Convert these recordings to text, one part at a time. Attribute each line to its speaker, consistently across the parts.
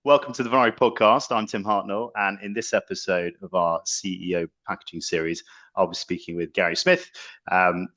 Speaker 1: Welcome to the Venari Podcast. I'm Tim Hartnell, and in this episode of our CEO packaging series, I'll be speaking with Gary Smith.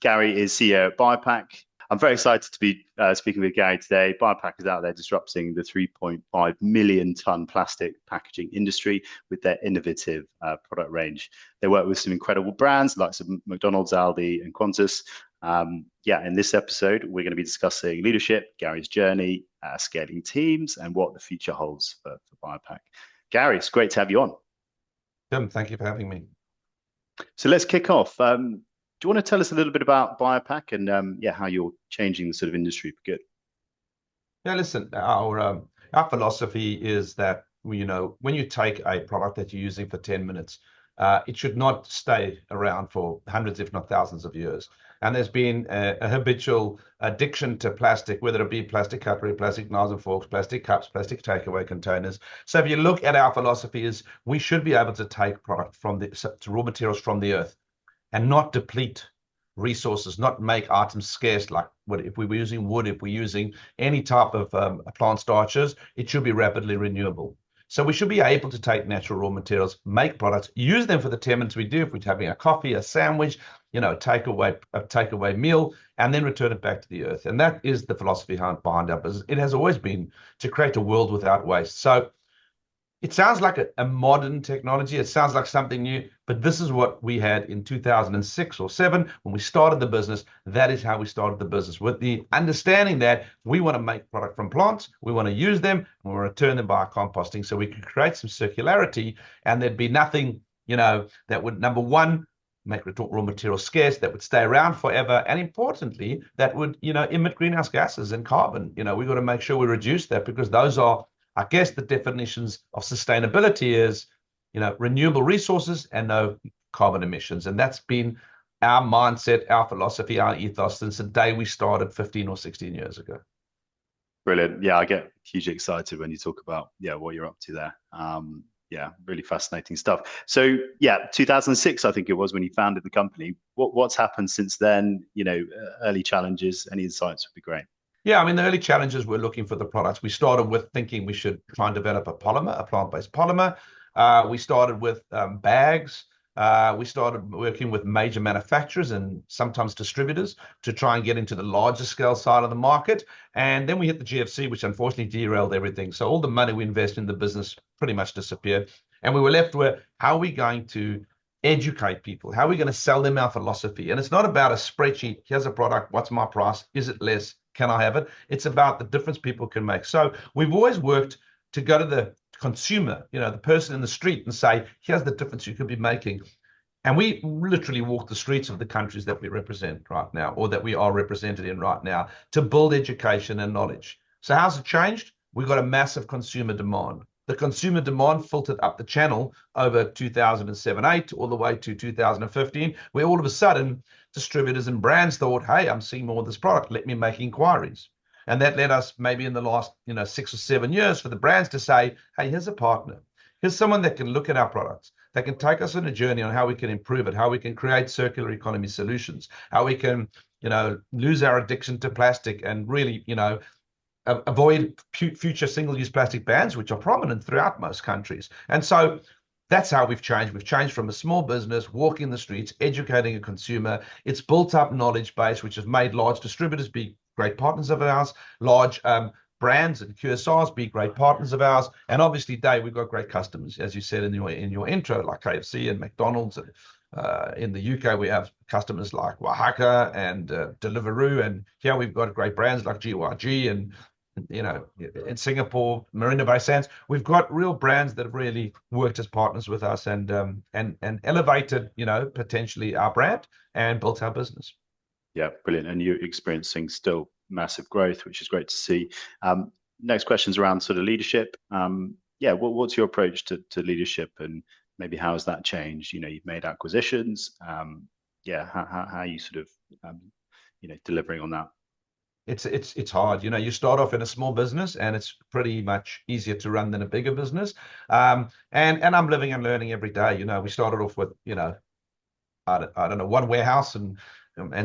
Speaker 1: Gary is CEO at BioPak. I'm very excited to be speaking with Gary today. BioPak is out there disrupting the 3.5 million ton plastic packaging industry with their innovative product range. They work with some incredible brands like McDonald's, Aldi, and Qantas. In this episode, we're going to be discussing leadership, Gary's journey, scaling teams, and what the future holds for BioPak. Gary, it's great to have you on.
Speaker 2: Tim, thank you for having me.
Speaker 1: So let's kick off. Do you want to tell us a little bit about BioPak and how you're changing the sort of industry for good?
Speaker 2: Yeah, listen, our philosophy is that when you take a product that you're using for 10 minutes, it should not stay around for hundreds, if not thousands of years. And there's been a habitual addiction to plastic, whether it be plastic cutlery, plastic knives and forks, plastic cups, plastic takeaway containers. So if you look at our philosophy is we should be able to take product from raw materials from the earth and not deplete resources, not make items scarce. Like if we were using wood, if we're using any type of plant starches, it should be rapidly renewable. So we should be able to take natural raw materials, make products, use them for the 10 minutes we do, if we're having a coffee, a sandwich, a takeaway meal, and then return it back to the earth. And that is the philosophy behind our business. It has always been to create a world without waste. So it sounds like a modern technology. It sounds like something new, but this is what we had in 2006 or 7 when we started the business. That is how we started the business, with the understanding that we want to make product from plants, we want to use them, and we want to turn them by composting so we can create some circularity, and there'd be nothing, that would, number one, make raw materials scarce, that would stay around forever, and importantly, that would, emit greenhouse gases and carbon. We've got to make sure we reduce that, because those are, I guess, the definitions of sustainability is, renewable resources and no carbon emissions. And that's been our mindset, our philosophy, our ethos since the day we started 15 or 16 years ago.
Speaker 1: Brilliant. Yeah, I get hugely excited when you talk about what you're up to there. Really fascinating stuff. So 2006, I think it was when you founded the company. What's happened since then? Early challenges, any insights would be great.
Speaker 2: Yeah, I mean, the early challenges were looking for the products. We started with thinking we should try and develop a polymer, a plant-based polymer. We started with bags. We started working with major manufacturers and sometimes distributors to try and get into the larger scale side of the market. And then we hit the GFC, which unfortunately derailed everything. So all the money we invested in the business pretty much disappeared. And we were left with, how are we going to educate people? How are we going to sell them our philosophy? And it's not about a spreadsheet. Here's a product. What's my price? Is it less? Can I have it? It's about the difference people can make. So we've always worked to go to the consumer, the person in the street, and say, here's the difference you could be making. And we literally walk the streets of the countries that we represent right now, or that we are represented in right now, to build education and knowledge. So how's it changed? We've got a massive consumer demand. The consumer demand filtered up the channel over 2007-8 all the way to 2015, where all of a sudden distributors and brands thought, hey, I'm seeing more of this product, let me make inquiries. And that led us maybe in the last 6 or 7 years for the brands to say, hey, here's a partner. Here's someone that can look at our products, that can take us on a journey on how we can improve it, how we can create circular economy solutions, how we can lose our addiction to plastic and really avoid future single-use plastic bans, which are prominent throughout most countries. And so that's how we've changed. We've changed from a small business, walking the streets, educating a consumer. It's built up knowledge base, which has made large distributors be great partners of ours, large brands and QSRs be great partners of ours. And obviously, Dave, we've got great customers, as you said in your intro, like KFC and McDonald's. And in the UK, we have customers like Oaxaca and Deliveroo. And here we've got great brands like GYG and in Singapore, Marina Bay Sands. We've got real brands that have really worked as partners with us and elevated, potentially our brand and built our business.
Speaker 1: Yeah, brilliant. And you're experiencing still massive growth, which is great to see. Next question's around sort of leadership. What's your approach to leadership, and maybe how has that changed? You've made acquisitions. How are you sort of, delivering on that?
Speaker 2: It's hard. You start off in a small business and it's pretty much easier to run than a bigger business. And I'm living and learning every day. We started off with, I don't know, one warehouse and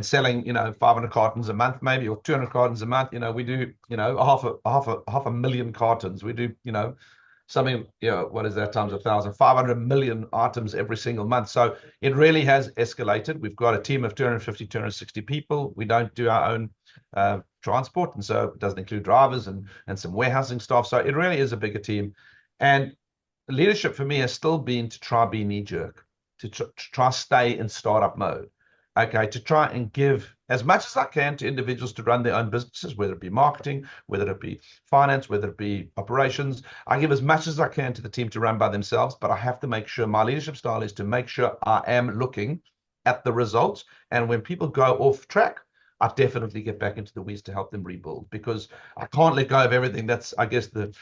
Speaker 2: selling, 500 cartons a month, maybe, or 200 cartons a month. We do, half a million cartons. We do, something, what is that times 1,000, 500 million items every single month. So it really has escalated. We've got a team of 250, 260 people. We don't do our own transport, and so it doesn't include drivers and some warehousing staff. So it really is a bigger team. And leadership for me has still been to try be knee jerk, to try stay in startup mode. Okay, to try and give as much as I can to individuals to run their own businesses, whether it be marketing, whether it be finance, whether it be operations. I give as much as I can to the team to run by themselves, but I have to make sure my leadership style is to make sure I am looking at the results. And when people go off track, I definitely get back into the weeds to help them rebuild, because I can't let go of everything. That's, I guess, the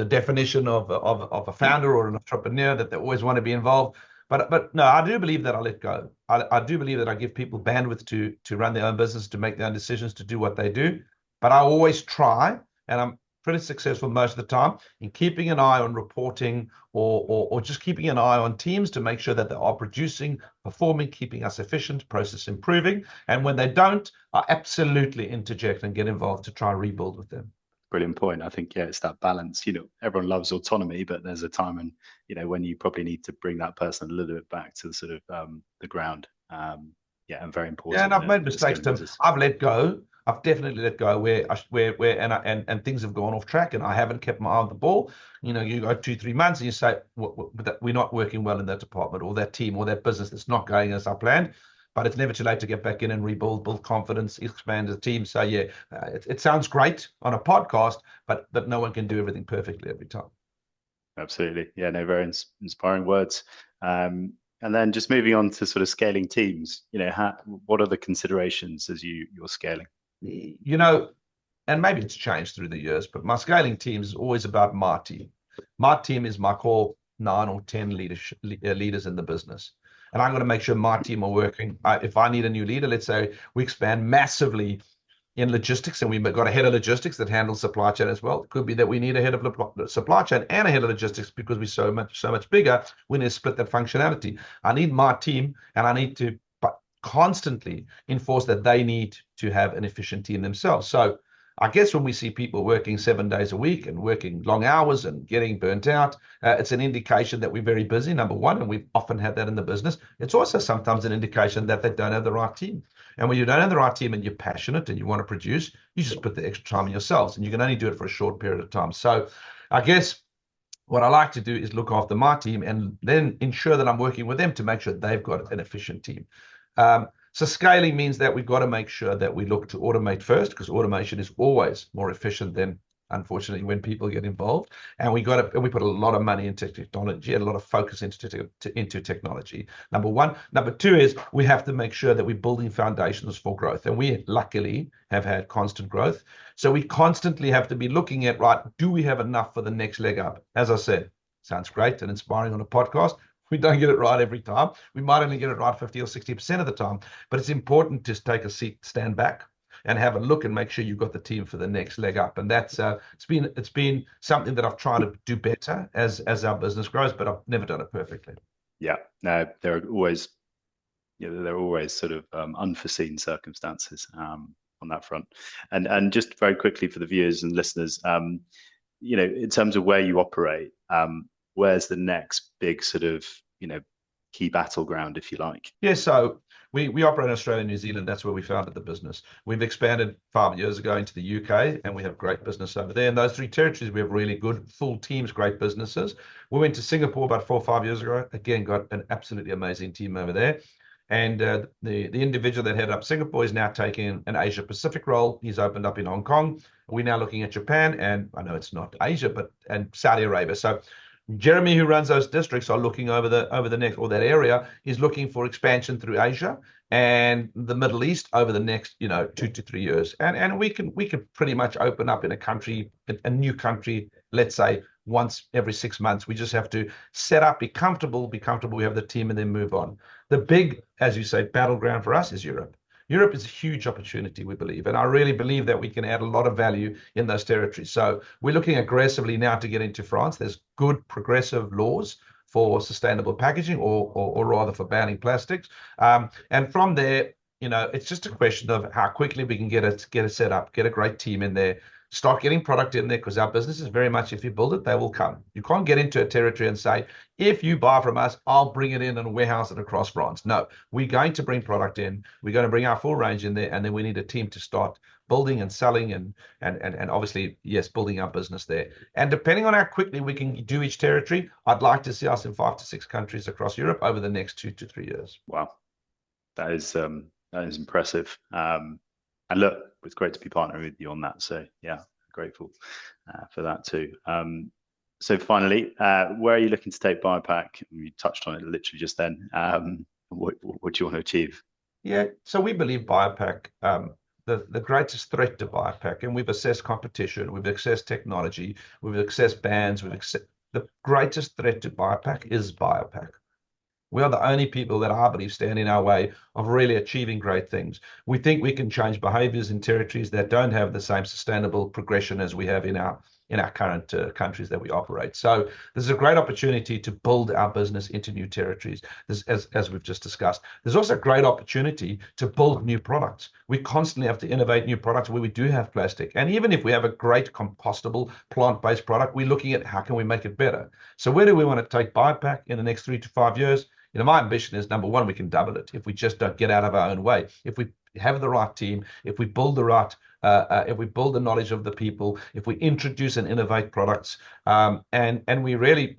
Speaker 2: definition of a founder or an entrepreneur, that they always want to be involved. But no, I do believe that I let go. I do believe that I give people bandwidth to run their own business, to make their own decisions, to do what they do. But I always try, and I'm pretty successful most of the time, in keeping an eye on reporting, or just keeping an eye on teams to make sure that they are producing, performing, keeping us efficient, process improving. And when they don't, I absolutely interject and get involved to try and rebuild with them.
Speaker 1: Brilliant point. I think, yeah, it's that balance. Everyone loves autonomy, but there's a time when you probably need to bring that person a little bit back to the sort of the ground. Yeah, and very important.
Speaker 2: Yeah, and I've made mistakes, Tim. I've let go. I've definitely let go where and things have gone off track, and I haven't kept my eye on the ball. You go 2-3 months and you say, we're not working well in that department, or that team, or that business that's not going as I planned. But it's never too late to get back in and rebuild, build confidence, expand the team. So yeah, it sounds great on a podcast, but no one can do everything perfectly every time.
Speaker 1: Absolutely. Yeah, no, very inspiring words. And then just moving on to sort of scaling teams, what are the considerations as you're scaling?
Speaker 2: And maybe it's changed through the years, but my scaling team is always about my team. My team is my core 9 or 10 leaders in the business. And I'm going to make sure my team are working. If I need a new leader, let's say we expand massively in logistics, and we've got a head of logistics that handles supply chain as well. It could be that we need a head of supply chain and a head of logistics, because we're so much bigger. We need to split that functionality. I need my team, and I need to constantly enforce that they need to have an efficient team themselves. So I guess when we see people working 7 days a week and working long hours and getting burnt out, it's an indication that we're very busy, number one, and we've often had that in the business. It's also sometimes an indication that they don't have the right team. And when you don't have the right team and you're passionate and you want to produce, you just put the extra time in yourselves, and you can only do it for a short period of time. So I guess what I like to do is look after my team and then ensure that I'm working with them to make sure they've got an efficient team. So scaling means that we've got to make sure that we look to automate first, because automation is always more efficient than, unfortunately, when people get involved. And we put a lot of money into technology and a lot of focus into technology. Number one. Number two is we have to make sure that we're building foundations for growth. And we luckily have had constant growth. So we constantly have to be looking at, right, do we have enough for the next leg up? As I said, sounds great and inspiring on a podcast. We don't get it right every time. We might only get it right 50 or 60% of the time, but it's important to take a seat, stand back, and have a look and make sure you've got the team for the next leg up. And that's it's been something that I've tried to do better as our business grows, but I've never done it perfectly.
Speaker 1: Yeah, no, there are always sort of unforeseen circumstances on that front. And just very quickly for the viewers and listeners, in terms of where you operate, where's the next big sort of, key battleground, if you like?
Speaker 2: Yeah, so we operate in Australia and New Zealand. That's where we founded the business. We've expanded 5 years ago into the UK, and we have great business over there. In those 3 territories, we have really good full teams, great businesses. We went to Singapore about 4 or 5 years ago. Again, got an absolutely amazing team over there. And the individual that headed up Singapore is now taking an Asia Pacific role. He's opened up in Hong Kong. We're now looking at Japan, and I know it's not Asia, and Saudi Arabia. So Jeremy, who runs those districts, are looking over the next, or that area is looking for expansion through Asia and the Middle East over the next 2 to 3 years. And we can pretty much open up in a new country, let's say once every 6 months. We just have to set up, be comfortable. We have the team, and then move on. The big, as you say, battleground for us is Europe. Europe is a huge opportunity, we believe, and I really believe that we can add a lot of value in those territories. So we're looking aggressively now to get into France. There's good progressive laws for sustainable packaging, or rather for banning plastics. And from there, it's just a question of how quickly we can get it set up, get a great team in there, Start getting product in there, because our business is very much, if you build it, they will come. You can't get into a territory and say, if you buy from us, I'll bring it in and warehouse it across France. No, we're going to bring product in. We're going to bring our full range in there, and then we need a team to start building and selling and obviously, yes, building our business there. And depending on how quickly we can do each territory, I'd like to see us in 5 to 6 countries across Europe over the next 2 to 3 years.
Speaker 1: Wow, that is impressive. And look, it's great to be partnering with you on that. So yeah, grateful for that too. So finally, where are you looking to take BioPak? You touched on it literally just then. What do you want to achieve?
Speaker 2: Yeah, so we believe BioPak, the greatest threat to BioPak, and we've assessed competition, we've assessed technology, we've assessed bans, the greatest threat to BioPak is BioPak. We are the only people that I believe stand in our way of really achieving great things. We think we can change behaviors in territories that don't have the same sustainable progression as we have in our current countries that we operate. So there's a great opportunity to build our business into new territories, as we've just discussed. There's also a great opportunity to build new products. We constantly have to innovate new products where we do have plastic. And even if we have a great compostable plant-based product, we're looking at how can we make it better. So where do we want to take BioPak in the next 3 to 5 years? My ambition is, number one, we can double it if we just don't get out of our own way. If we have the right team, if we build the right, if we build the knowledge of the people, if we introduce and innovate products, and we really,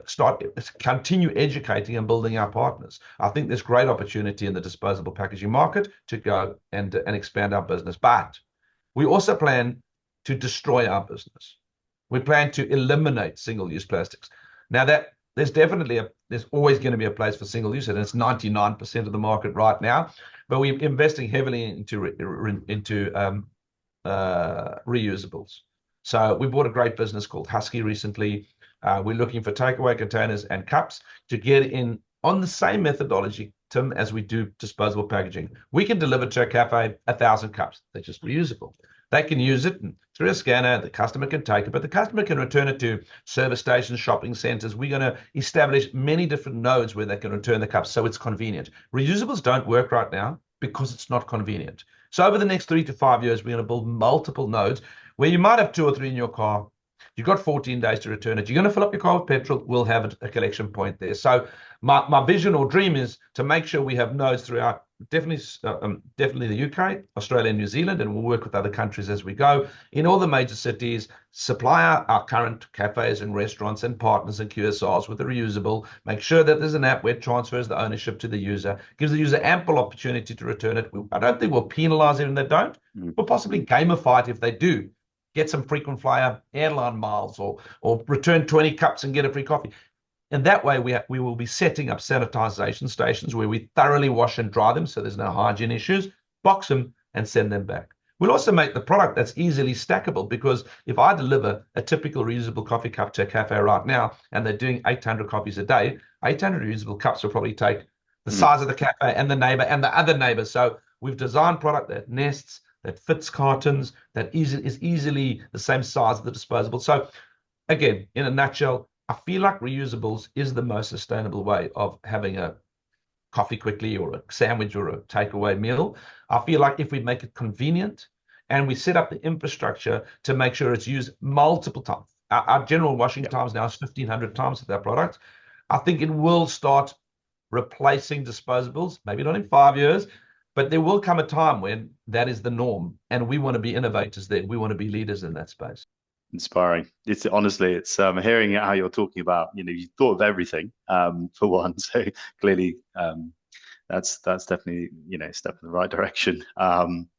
Speaker 2: start continue educating and building our partners. I think there's great opportunity in the disposable packaging market to go and expand our business. But we also plan to destroy our business. We plan to eliminate single-use plastics. Now there's always going to be a place for single use, and it's 99% of the market right now. But we're investing heavily into reusables. So we bought a great business called Husky recently. We're looking for takeaway containers and cups to get in on the same methodology, Tim, as we do disposable packaging. We can deliver to a cafe 1,000 cups. They're just reusable. They can use it through a scanner. The customer can take it, but the customer can return it to service stations, shopping centers. We're going to establish many different nodes where they can return the cups, so it's convenient. Reusables don't work right now because it's not convenient. So over the next 3 to 5 years, we're going to build multiple nodes where you might have 2 or 3 in your car. You've got 14 days to return it. You're going to fill up your car with petrol. We'll have a collection point there. So my vision or dream is to make sure we have nodes throughout definitely the UK, Australia, and New Zealand, and we'll work with other countries as we go in all the major cities. Supply our current cafes and restaurants and partners and QSRs with a reusable. Make sure that there's an app where it transfers the ownership to the user, gives the user ample opportunity to return it. I don't think we'll penalize them if they don't. We'll possibly gamify it if they do. Get some frequent flyer airline miles, or return 20 cups and get a free coffee. And that way, we will be setting up sanitization stations where we thoroughly wash and dry them so there's no hygiene issues, box them, and send them back. We'll also make the product that's easily stackable, because if I deliver a typical reusable coffee cup to a cafe right now, and they're doing 800 copies a day, 800 reusable cups will probably take the size of the cafe and the neighbor and the other neighbor. So we've designed product that nests, that fits cartons, that is easily the same size of the disposable. So again, in a nutshell, I feel like reusables is the most sustainable way of having a coffee quickly or a sandwich or a takeaway meal. I feel like if we make it convenient and we set up the infrastructure to make sure it's used multiple times, our general washing times now is 1,500 times with our product. I think it will start replacing disposables, maybe not in 5 years, but there will come a time when that is the norm, and we want to be innovators there. We want to be leaders in that space.
Speaker 1: Inspiring. It's honestly, it's hearing how you're talking about, you thought of everything for one. So clearly, that's definitely a step in the right direction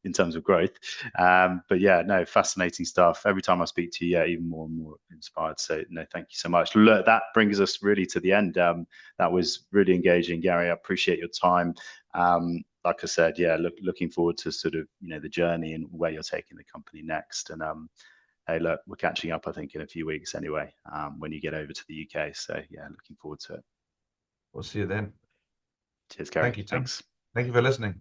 Speaker 1: in terms of growth. But yeah, no, fascinating stuff. Every time I speak to you, even more and more inspired. So no, thank you so much. Look, that brings us really to the end. That was really engaging, Gary. I appreciate your time. Like I said, yeah, looking forward to sort of the journey and where you're taking the company next. And hey, look, we're catching up, I think, in a few weeks anyway, when you get over to the UK. So yeah, looking forward to it.
Speaker 2: We'll see you then.
Speaker 1: Cheers, Gary.
Speaker 2: Thank you, Tim.
Speaker 1: Thanks.
Speaker 2: Thank you for listening.